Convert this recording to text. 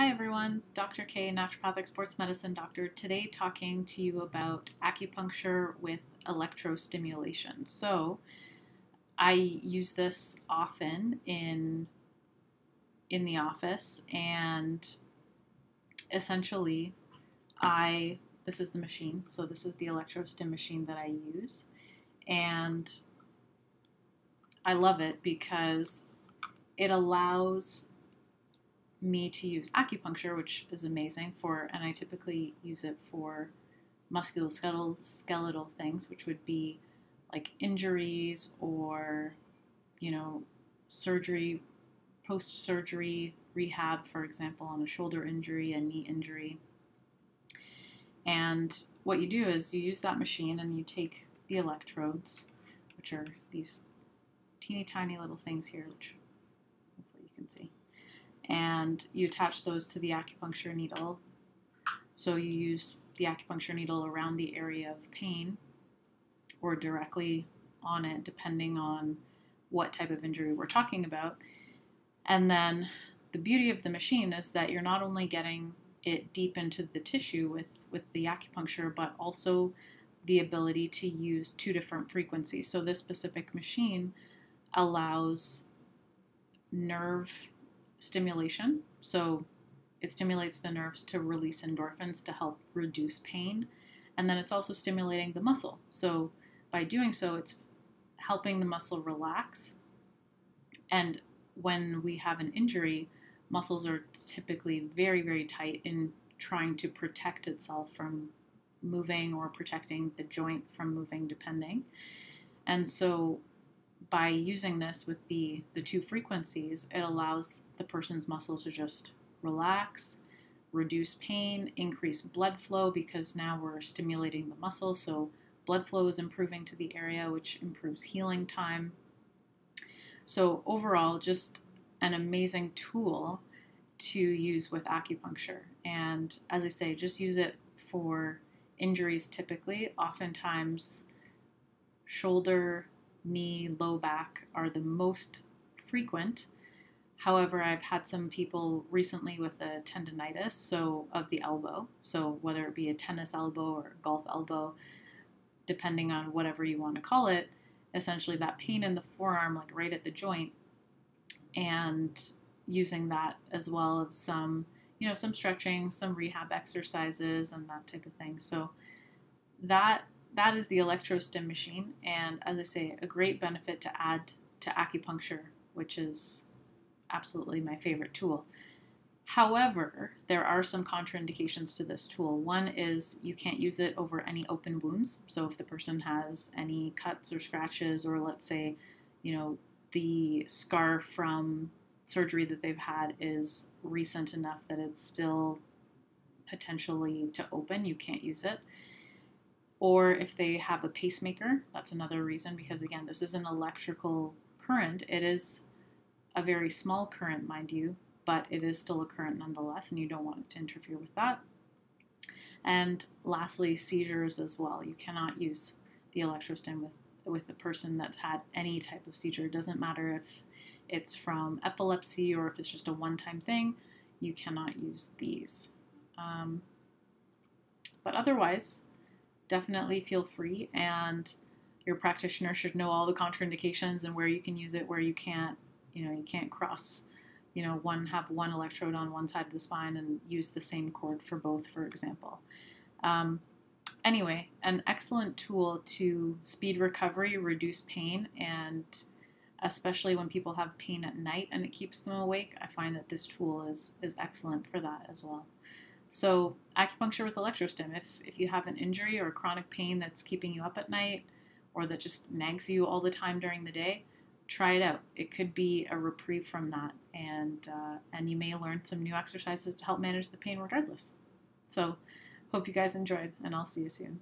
Hi everyone, Dr. K, naturopathic sports medicine doctor, today talking to you about acupuncture with electrostimulation. So I use this often in the office, and essentially this is the machine. So this is the electrostim machine that I use, and I love it because it allows me to use acupuncture, which is amazing and I typically use it for musculoskeletal things, which would be like injuries or, surgery, post-surgery rehab, for example, on a shoulder injury, a knee injury. And what you do is you use that machine and you take the electrodes, which are these teeny tiny little things here, which hopefully you can see, and you attach those to the acupuncture needle. So you use the acupuncture needle around the area of pain or directly on it, depending on what type of injury we're talking about. And then the beauty of the machine is that you're not only getting it deep into the tissue with the acupuncture, but also the ability to use two different frequencies. So this specific machine allows nerve stimulation. So it stimulates the nerves to release endorphins to help reduce pain. And then it's also stimulating the muscle. So by doing so, it's helping the muscle relax. And when we have an injury, muscles are typically very, very tight in trying to protect itself from moving or protecting the joint from moving, depending. And so by using this with the two frequencies, it allows the person's muscle to just relax, reduce pain, increase blood flow, because now we're stimulating the muscle, so blood flow is improving to the area, which improves healing time. So overall, just an amazing tool to use with acupuncture. And as I say, just use it for injuries typically. Oftentimes, shoulder, knee, low back are the most frequent. However, I've had some people recently with a tendonitis, of the elbow. So whether it be a tennis elbow or a golf elbow, depending on whatever you want to call it, essentially that pain in the forearm, like right at the joint, and using that as well as some stretching, some rehab exercises and that type of thing. So that is the electrostim machine, and as I say, a great benefit to add to acupuncture, which is absolutely my favorite tool. However, there are some contraindications to this tool. One is you can't use it over any open wounds. So if the person has any cuts or scratches, or let's say, the scar from surgery that they've had is recent enough that it's still potentially to open, you can't use it. Or if they have a pacemaker, that's another reason, because again, this is an electrical current. It is a very small current, mind you, but it is still a current nonetheless, and you don't want it to interfere with that. And lastly, seizures as well. You cannot use the electrostim with a person that had any type of seizure. It doesn't matter if it's from epilepsy or if it's just a one-time thing, you cannot use these. But otherwise, definitely feel free, and your practitioner should know all the contraindications and where you can use it, where you can't. You can't cross, have one electrode on one side of the spine and use the same cord for both, for example. Anyway, an excellent tool to speed recovery, reduce pain, and especially when people have pain at night and it keeps them awake, I find that this tool is excellent for that as well. So acupuncture with electrostim, if you have an injury or chronic pain that's keeping you up at night or that just nags you all the time during the day, try it out. It could be a reprieve from that, and you may learn some new exercises to help manage the pain regardless. So hope you guys enjoyed, and I'll see you soon.